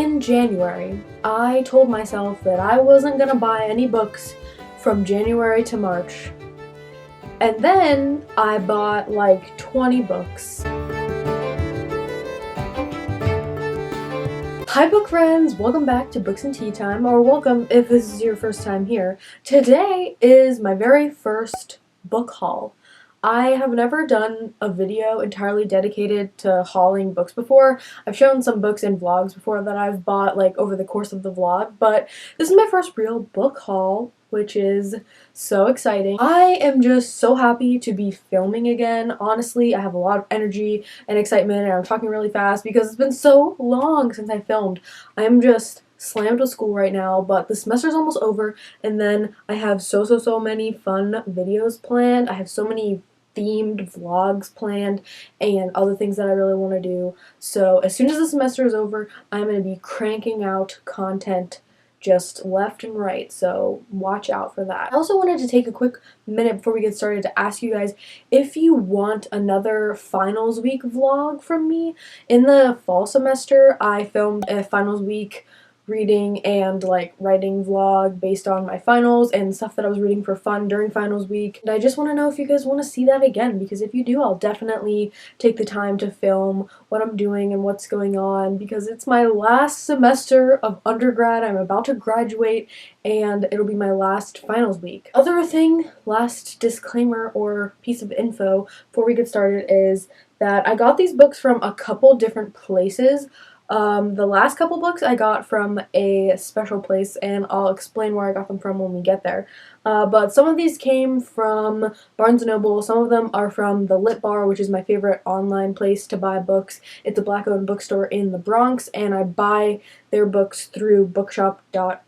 in January, I told myself that I wasn't gonna buy any books from January to March. And then I bought like 20 books. Hi book friends, welcome back to Books and Tea Time, or welcome if this is your first time here. Today is my very first book haul. I have never done a video entirely dedicated to hauling books before. I've shown some books in vlogs before that I've bought like over the course of the vlog, but this is my first real book haul, which is so exciting. I am just so happy to be filming again. Honestly, I have a lot of energy and excitement, and I'm talking really fast because it's been so long since I filmed. I'm just slammed with school right now, but the semester's almost over, and then I have so many fun videos planned. I have so many themed vlogs planned and other things that I really want to do. So as soon as the semester is over, I'm going to be cranking out content just left and right, so watch out for that. I also wanted to take a quick minute before we get started to ask you guys if you want another finals week vlog from me. In the fall semester, I filmed a finals week reading and like writing vlog based on my finals and stuff that I was reading for fun during finals week. And I just want to know if you guys want to see that again, because if you do, I'll definitely take the time to film what I'm doing and what's going on, because it's my last semester of undergrad. I'm about to graduate and it'll be my last finals week. Other thing, last disclaimer or piece of info before we get started is that I got these books from a couple different places. The last couple books I got from a special place, and I'll explain where I got them from when we get there. But some of these came from Barnes & Noble, some of them are from the Lit Bar, which is my favorite online place to buy books. It's a Black-owned bookstore in the Bronx, and I buy their books through bookshop.com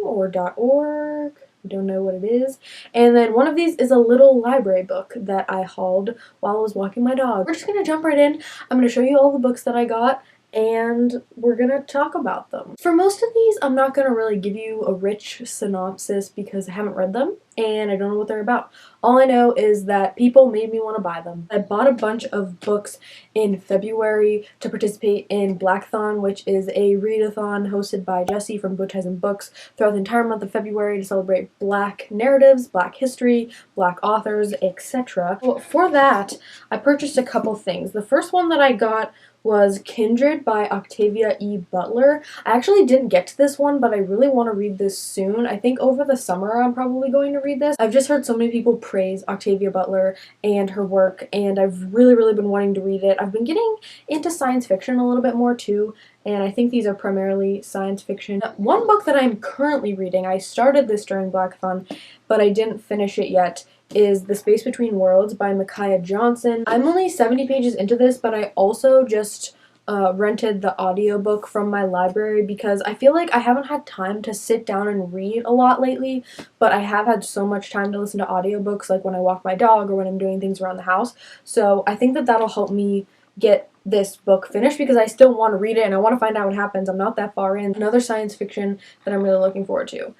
or .org. I don't know what it is. And then one of these is a little library book that I hauled while I was walking my dog. We're just gonna jump right in. I'm gonna show you all the books that I got, and we're gonna talk about them. For most of these, I'm not gonna really give you a rich synopsis because I haven't read them and I don't know what they're about. All I know is that people made me want to buy them. I bought a bunch of books in February to participate in Blackathon, which is a readathon hosted by Jesse from Booktubers and Books throughout the entire month of February to celebrate Black narratives, Black history, Black authors, etc. Well, for that, I purchased a couple things. The first one that I got was Kindred by Octavia E. Butler. I actually didn't get to this one, but I really want to read this soon. I think over the summer I'm probably going to read this. I've just heard so many people praise Octavia Butler and her work, and I've really been wanting to read it. I've been getting into science fiction a little bit more too, and I think these are primarily science fiction. One book that I'm currently reading, I started this during Blackathon, but I didn't finish it yet, is The Space Between Worlds by Micaiah Johnson. I'm only 70 pages into this, but I also just rented the audiobook from my library because I feel like I haven't had time to sit down and read a lot lately, but I have had so much time to listen to audiobooks, like when I walk my dog or when I'm doing things around the house. So I think that that'll help me get this book finished because I still want to read it and I want to find out what happens. I'm not that far in. Another science fiction that I'm really looking forward to.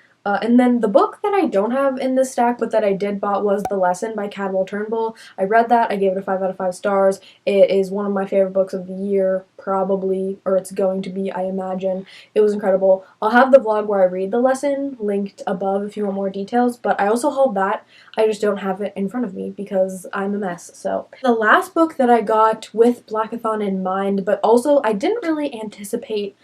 And then the book that I don't have in this stack but that I did bought was The Lesson by Cadwell Turnbull. I read that. I gave it a 5 out of 5 stars. It is one of my favorite books of the year, probably, or it's going to be, I imagine. It was incredible. I'll have the vlog where I read The Lesson linked above if you want more details, but I also hauled that. I just don't have it in front of me because I'm a mess. So the last book that I got with Blackathon in mind, but also I didn't really anticipate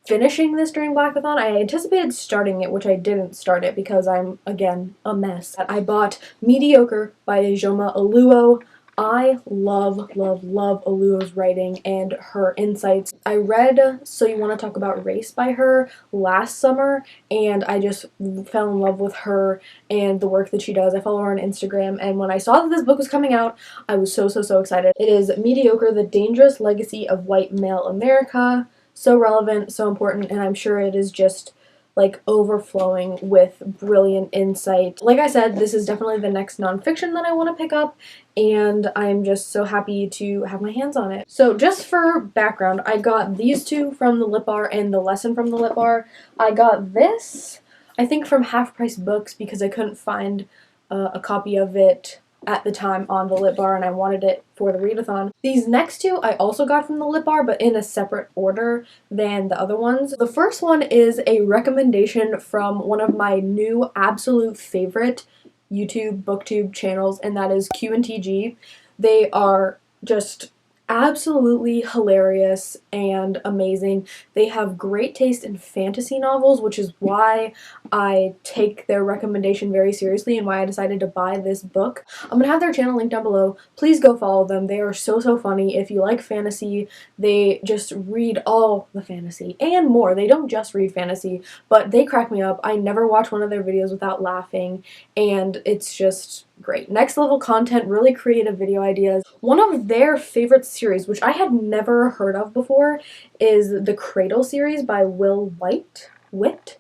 finishing this during Blackathon. I anticipated starting it, which I didn't start it because I'm, again, a mess. I bought Mediocre by Ijoma Oluo. I love Oluo's writing and her insights. I read So You Want to Talk About Race by her last summer, and I just fell in love with her and the work that she does. I follow her on Instagram, and when I saw that this book was coming out, I was so excited. It is Mediocre, The Dangerous Legacy of White Male America. So relevant, so important, and I'm sure it is just like overflowing with brilliant insight. Like I said, this is definitely the next nonfiction that I want to pick up, and I'm just so happy to have my hands on it. So just for background, I got these two from the Lit Bar and The Lesson from the Lit Bar. I got this, I think, from Half Price Books because I couldn't find a copy of it at the time on the Lit Bar, and I wanted it for the readathon. These next two I also got from the Lit Bar, but in a separate order than the other ones. The first one is a recommendation from one of my new absolute favorite YouTube booktube channels, and that is Q&TG. They are just absolutely hilarious and amazing. They have great taste in fantasy novels, which is why I take their recommendation very seriously and why I decided to buy this book. I'm gonna have their channel linked down below. Please go follow them. They are so funny. If you like fantasy, they just read all the fantasy and more. They don't just read fantasy, but they crack me up. I never watch one of their videos without laughing, and it's just great. Next level content, really creative video ideas. One of their favorite series, which I had never heard of before, is the Cradle series by Will White. White?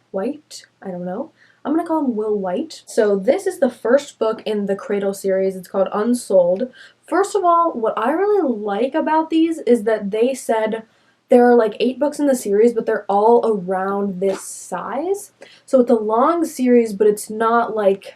I don't know. I'm gonna call him Will White. So this is the first book in the Cradle series. It's called Unsold. First of all, what I really like about these is that they said there are like 8 books in the series, but they're all around this size. So it's a long series, but it's not like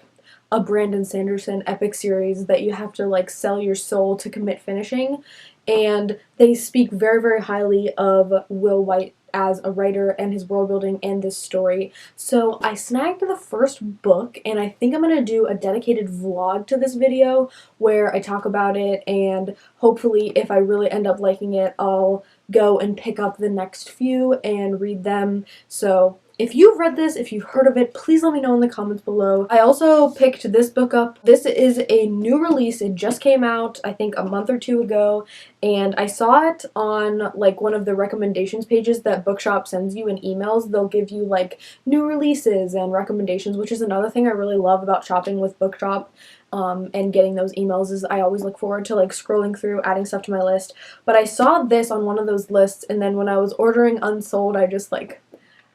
a Brandon Sanderson epic series that you have to like sell your soul to commit finishing. And they speak very highly of Will White as a writer and his world building and this story. So I snagged the first book, and I think I'm going to do a dedicated vlog to this video where I talk about it, and hopefully if I really end up liking it, I'll go and pick up the next few and read them. So if you've read this, if you've heard of it, please let me know in the comments below. I also picked this book up. This is a new release. It just came out, I think, a month or 2 ago, and I saw it on like one of the recommendations pages that Bookshop sends you in emails. They'll give you like new releases and recommendations, which is another thing I really love about shopping with Bookshop. And getting those emails is I always look forward to like scrolling through, adding stuff to my list. But I saw this on one of those lists, and then when I was ordering Unsold, I just like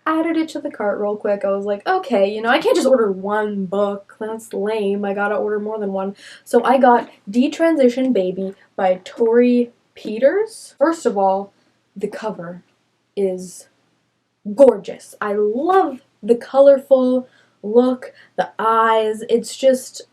added it to the cart real quick. I was like, okay, you know, I can't just order one book. That's lame. I gotta order more than one. So I got Detransition Baby by Tori Peters. First of all, the cover is gorgeous. I love the colorful look, the eyes. It's just,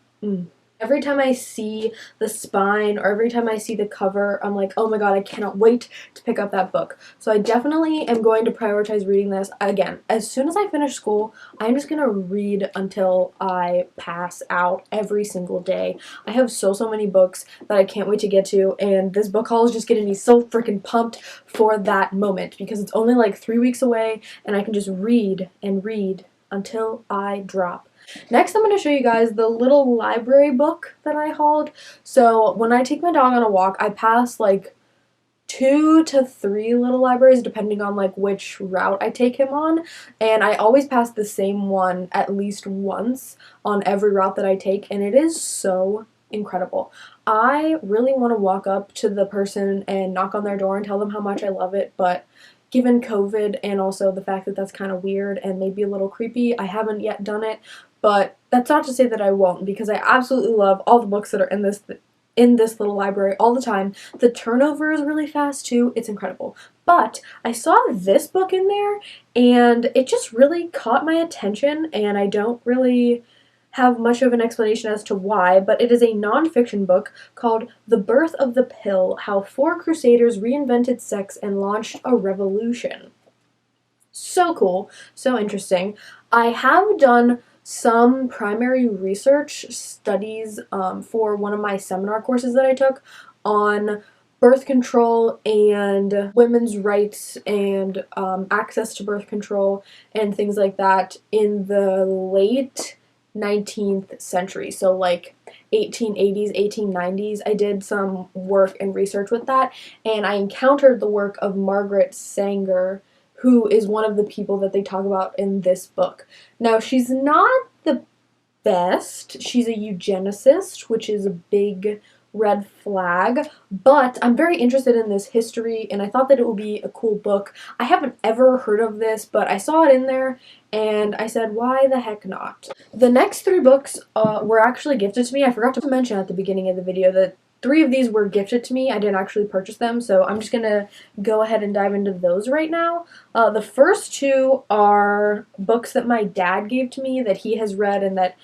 Every time I see the spine or every time I see the cover, I'm like, oh my god, I cannot wait to pick up that book. So I definitely am going to prioritize reading this. Again, as soon as I finish school, I'm just going to read until I pass out every single day. I have so many books that I can't wait to get to, and this book haul is just getting me so freaking pumped for that moment because it's only like 3 weeks away, and I can just read and read until I drop. Next, I'm going to show you guys the little library book that I hauled. So when I take my dog on a walk, I pass like 2 to 3 little libraries depending on like which route I take him on, and I always pass the same one at least once on every route that I take, and it is so incredible. I really want to walk up to the person and knock on their door and tell them how much I love it, but given COVID and also the fact that that's kind of weird and maybe a little creepy, I haven't yet done it. But that's not to say that I won't, because I absolutely love all the books that are in this little library all the time. The turnover is really fast too. It's incredible. But I saw this book in there, and it just really caught my attention, and I don't really have much of an explanation as to why, but it is a non-fiction book called The Birth of the Pill: How 4 Crusaders Reinvented Sex and Launched a Revolution. So cool, so interesting. I have done some primary research studies for one of my seminar courses that I took on birth control and women's rights and access to birth control and things like that in the late 19th century, so like 1880s, 1890s. I did some work and research with that, and I encountered the work of Margaret Sanger, who is one of the people that they talk about in this book. Now, she's not the best. She's a eugenicist, which is a big red flag, but I'm very interested in this history, and I thought that it would be a cool book. I haven't ever heard of this, but I saw it in there, and I said, why the heck not? The next 3 books were actually gifted to me. I forgot to mention at the beginning of the video that 3 of these were gifted to me. I didn't actually purchase them, so I'm just going to go ahead and dive into those right now. The first 2 are books that my dad gave to me that he has read and that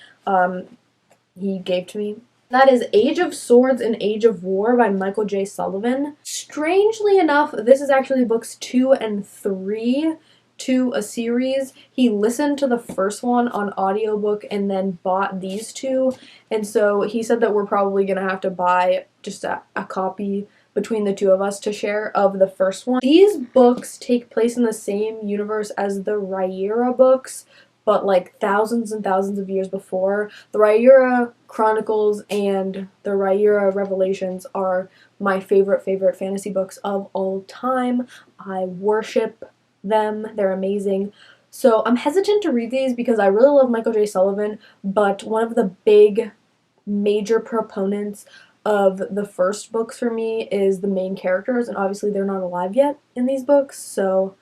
he gave to me. That is Age of Swords and Age of War by Michael J. Sullivan. Strangely enough, this is actually books 2 and 3 to a series. He listened to the first one on audiobook and then bought these two, and so he said that we're probably gonna have to buy just a copy between the two of us to share of the first one. These books take place in the same universe as the Rhaenyra books, but like thousands and thousands of years before. The Rhaenyra Chronicles and the Rhaenyra Revelations are my favorite fantasy books of all time. I worship them. They're amazing. So I'm hesitant to read these because I really love Michael J. Sullivan, but one of the big major proponents of the first books for me is the main characters, and obviously they're not alive yet in these books, so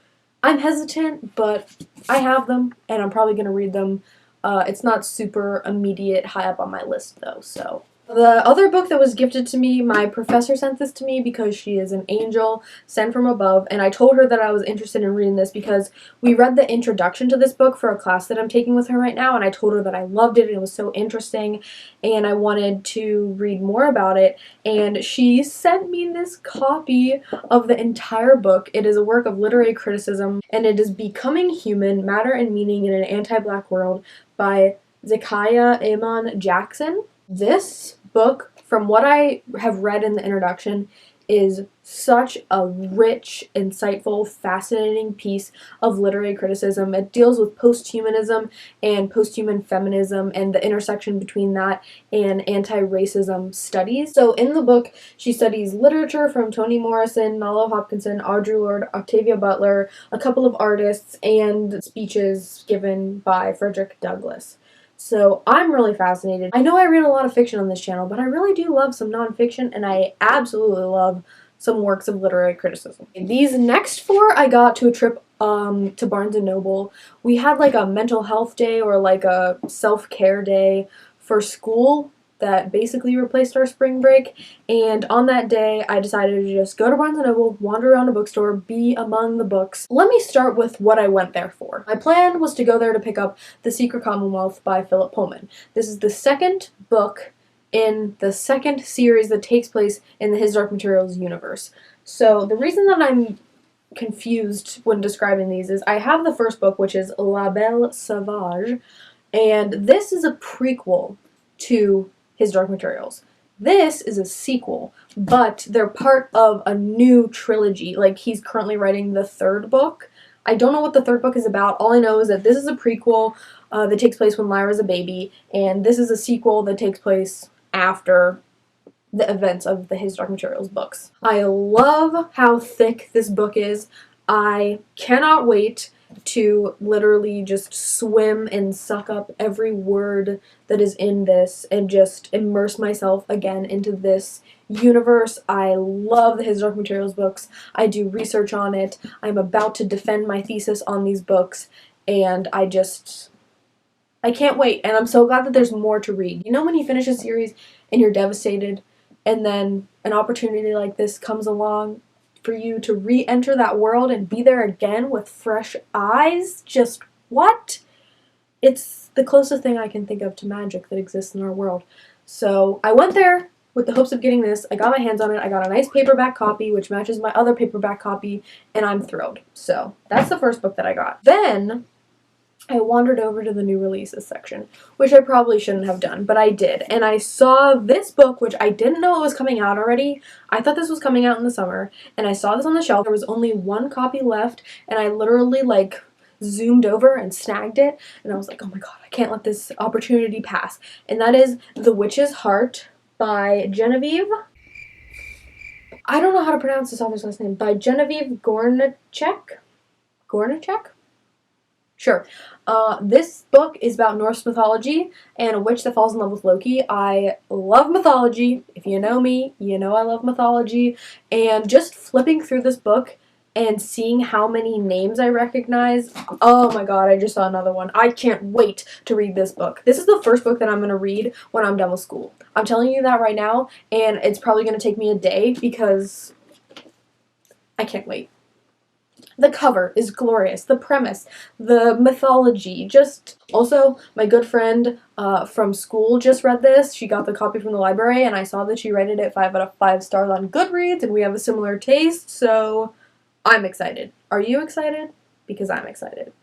I'm hesitant, but I have them, and I'm probably going to read them. It's not super immediate high up on my list, though, so. The other book that was gifted to me, my professor sent this to me because she is an angel sent from above, and I told her that I was interested in reading this because we read the introduction to this book for a class that I'm taking with her right now, and I told her that I loved it and it was so interesting, and I wanted to read more about it, and she sent me this copy of the entire book. It is a work of literary criticism, and it is Becoming Human, Matter and Meaning in an Anti-Black World by Zekiah Amon Jackson. This book, from what I have read in the introduction, is such a rich, insightful, fascinating piece of literary criticism. It deals with posthumanism and posthuman feminism and the intersection between that and anti-racism studies. So in the book, she studies literature from Toni Morrison, Nalo Hopkinson, Audre Lorde, Octavia Butler, a couple of artists, and speeches given by Frederick Douglass. So I'm really fascinated. I know I read a lot of fiction on this channel, but I really do love some nonfiction, and I absolutely love some works of literary criticism. These next 4 I got to a trip to Barnes & Noble. We had like a mental health day or like a self-care day for school that basically replaced our spring break, and on that day I decided to just go to Barnes & Noble, wander around a bookstore, be among the books. Let me start with what I went there for. My plan was to go there to pick up The Secret Commonwealth by Philip Pullman. This is the second book in the second series that takes place in the His Dark Materials universe. So the reason that I'm confused when describing these is I have the first book, which is La Belle Sauvage, and this is a prequel to His Dark Materials. This is a sequel, but they're part of a new trilogy. Like, he's currently writing the third book. I don't know what the third book is about. All I know is that this is a prequel that takes place when Lyra's a baby, and this is a sequel that takes place after the events of the His Dark Materials books. I love how thick this book is. I cannot wait to literally just swim and suck up every word that is in this and just immerse myself again into this universe. I love the His Dark Materials books. I do research on it. I'm about to defend my thesis on these books, and I can't wait, and I'm so glad that there's more to read. You know when you finish a series and you're devastated, and then an opportunity like this comes along for you to re-enter that world and be there again with fresh eyes? Just what? It's the closest thing I can think of to magic that exists in our world. So I went there with the hopes of getting this. I got my hands on it. I got a nice paperback copy, which matches my other paperback copy, and I'm thrilled. So that's the first book that I got. Then I wandered over to the new releases section, which I probably shouldn't have done, but I did. And I saw this book, which I didn't know it was coming out already. I thought this was coming out in the summer, and I saw this on the shelf. There was only one copy left, and I literally like zoomed over and snagged it, and I was like, oh my god, I can't let this opportunity pass. And that is The Witch's Heart by Genevieve. I don't know how to pronounce this author's last name. By Genevieve Gornichek? Gornichek? Sure. This book is about Norse mythology and a witch that falls in love with Loki. I love mythology. If you know me, you know I love mythology. And just flipping through this book and seeing how many names I recognize, oh my god, I just saw another one. I can't wait to read this book. This is the first book that I'm going to read when I'm done with school. I'm telling you that right now, and it's probably going to take me a day because I can't wait. The cover is glorious. The premise, the mythology, just... Also, my good friend from school just read this. She got the copy from the library, and I saw that she rated it 5 out of 5 stars on Goodreads, and we have a similar taste, so I'm excited. Are you excited? Because I'm excited.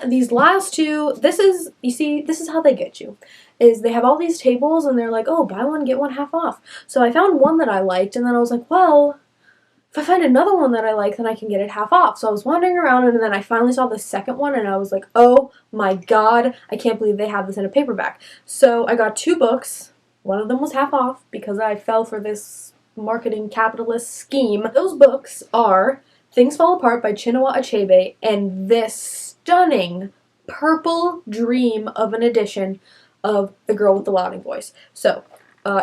These last two, this is, you see, this is how they get you. Is they have all these tables, and they're like, oh, buy one, get one half off. So I found one that I liked, and then I was like, well... if I find another one that I like, then I can get it half off. So I was wandering around, and then I finally saw the second one, and I was like, oh my god, I can't believe they have this in a paperback. So I got 2 books. One of them was half off because I fell for this marketing capitalist scheme. Those books are Things Fall Apart by Chinua Achebe and this stunning purple dream of an edition of The Girl with the Louding Voice. So,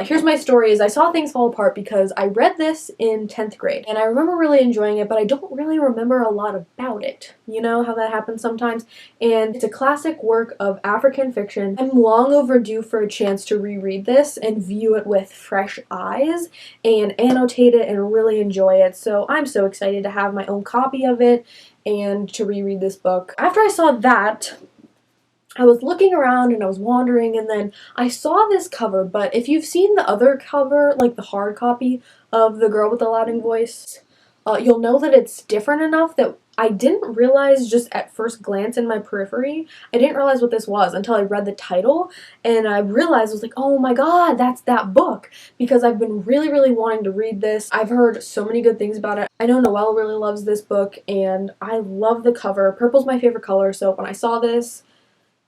here's my story. Is I saw Things Fall Apart because I read this in 10th grade, and I remember really enjoying it, but I don't really remember a lot about it. You know how that happens sometimes? And it's a classic work of African fiction. I'm long overdue for a chance to reread this and view it with fresh eyes and annotate it and really enjoy it, so I'm so excited to have my own copy of it and to reread this book. After I saw that, I was looking around and I was wandering, and then I saw this cover, but if you've seen the other cover, like the hard copy of The Girl with the Louding Voice, you'll know that it's different enough that I didn't realize just at first glance in my periphery, I didn't realize what this was until I read the title, and I realized, I was like, oh my god, that's that book, because I've been really, really wanting to read this. I've heard so many good things about it. I know Noelle really loves this book, and I love the cover. Purple's my favorite color, so when I saw this,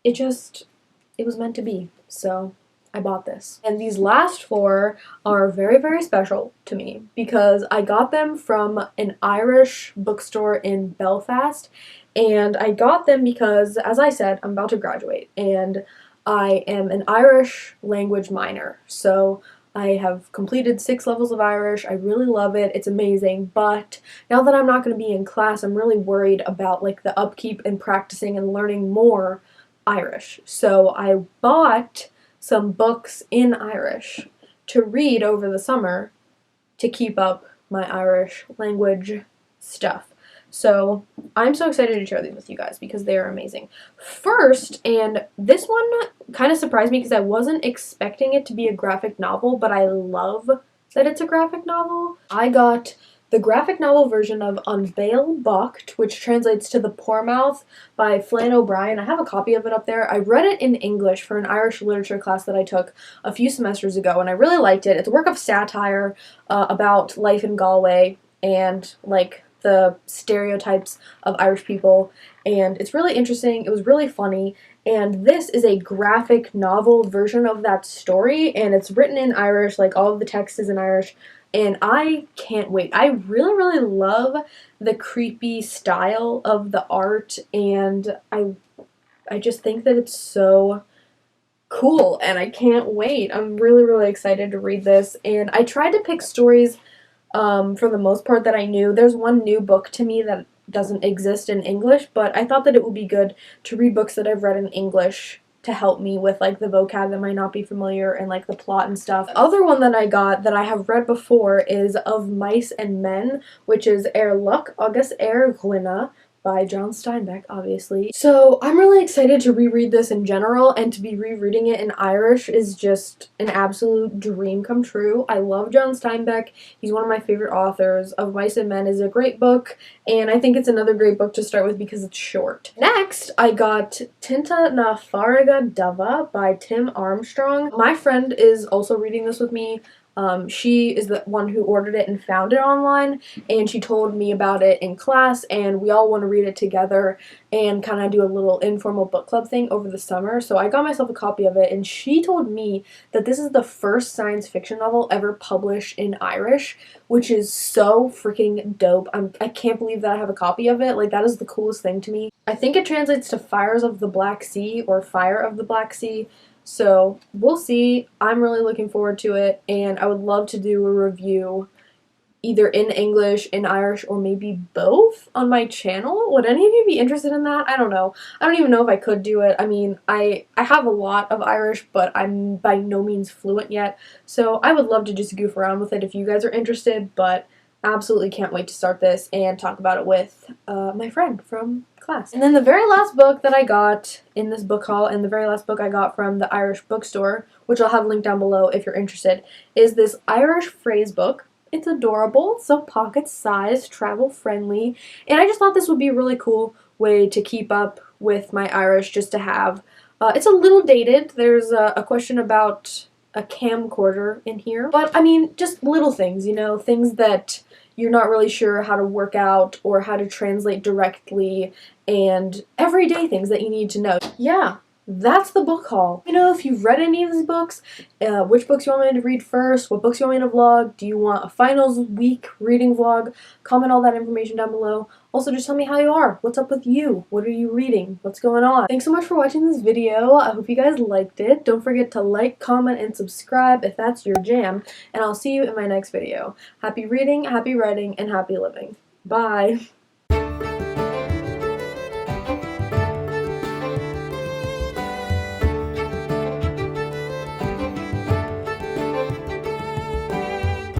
it was meant to be, so I bought this. And these last 4 are very, very special to me because I got them from an Irish bookstore in Belfast, and I got them because, as I said, I'm about to graduate, and I am an Irish language minor, so I have completed 6 levels of Irish. I really love it. It's amazing, but now that I'm not going to be in class, I'm really worried about like the upkeep and practicing and learning more Irish. So I bought some books in Irish to read over the summer to keep up my Irish language stuff. So I'm so excited to share these with you guys because they are amazing. First, and this one kind of surprised me because I wasn't expecting it to be a graphic novel, but I love that it's a graphic novel. I got the graphic novel version of Unveil Bocht, which translates to The Poor Mouth by Flann O'Brien. I have a copy of it up there. I read it in English for an Irish literature class that I took a few semesters ago, and I really liked it. It's a work of satire about life in Galway and like the stereotypes of Irish people, and it's really interesting. It was really funny, and this is a graphic novel version of that story, and it's written in Irish, like all of the text is in Irish. And I can't wait. I really, really love the creepy style of the art, and I just think that it's so cool, and I can't wait. I'm really, really excited to read this, and I tried to pick stories for the most part that I knew. There's one new book to me that doesn't exist in English, but I thought that it would be good to read books that I've read in English to help me with like the vocab that might not be familiar and like the plot and stuff. The other one that I got that I have read before is Of Mice and Men, which is Er Luck agus Er Gwynna by John Steinbeck, obviously. So I'm really excited to reread this in general, and to be rereading it in Irish is just an absolute dream come true. I love John Steinbeck. He's one of my favorite authors. Of Mice and Men is a great book, and I think it's another great book to start with because it's short. Next, I got Tinta na Farraga Dava by Tim Armstrong. My friend is also reading this with me. She is the one who ordered it and found it online, and she told me about it in class, and we all want to read it together and kind of do a little informal book club thing over the summer. So I got myself a copy of it, and she told me that this is the first science fiction novel ever published in Irish, which is so freaking dope. I can't believe that I have a copy of it. Like, that is the coolest thing to me. I think it translates to Fires of the Black Sea or Fire of the Black Sea. So we'll see. I'm really looking forward to it, and I would love to do a review either in English, in Irish, or maybe both on my channel. Would any of you be interested in that? I don't know. I don't even know if I could do it. I mean, I have a lot of Irish, but I'm by no means fluent yet, so I would love to just goof around with it if you guys are interested, but absolutely can't wait to start this and talk about it with my friend from class. And then the very last book that I got in this book haul, and the very last book I got from the Irish bookstore, which I'll have linked down below if you're interested, is this Irish phrase book. It's adorable, so pocket-sized, travel-friendly, and I just thought this would be a really cool way to keep up with my Irish, just to have. It's a little dated. There's a question about a camcorder in here, but I mean, just little things, you know, things that you're not really sure how to work out or how to translate directly, and everyday things that you need to know. Yeah, that's the book haul. Let me know if you've read any of these books, which books you want me to read first, what books you want me to vlog, do you want a finals week reading vlog? Comment all that information down below. Also, just tell me how you are. What's up with you? What are you reading? What's going on? Thanks so much for watching this video. I hope you guys liked it. Don't forget to like, comment, and subscribe if that's your jam, and I'll see you in my next video. Happy reading, happy writing, and happy living. Bye!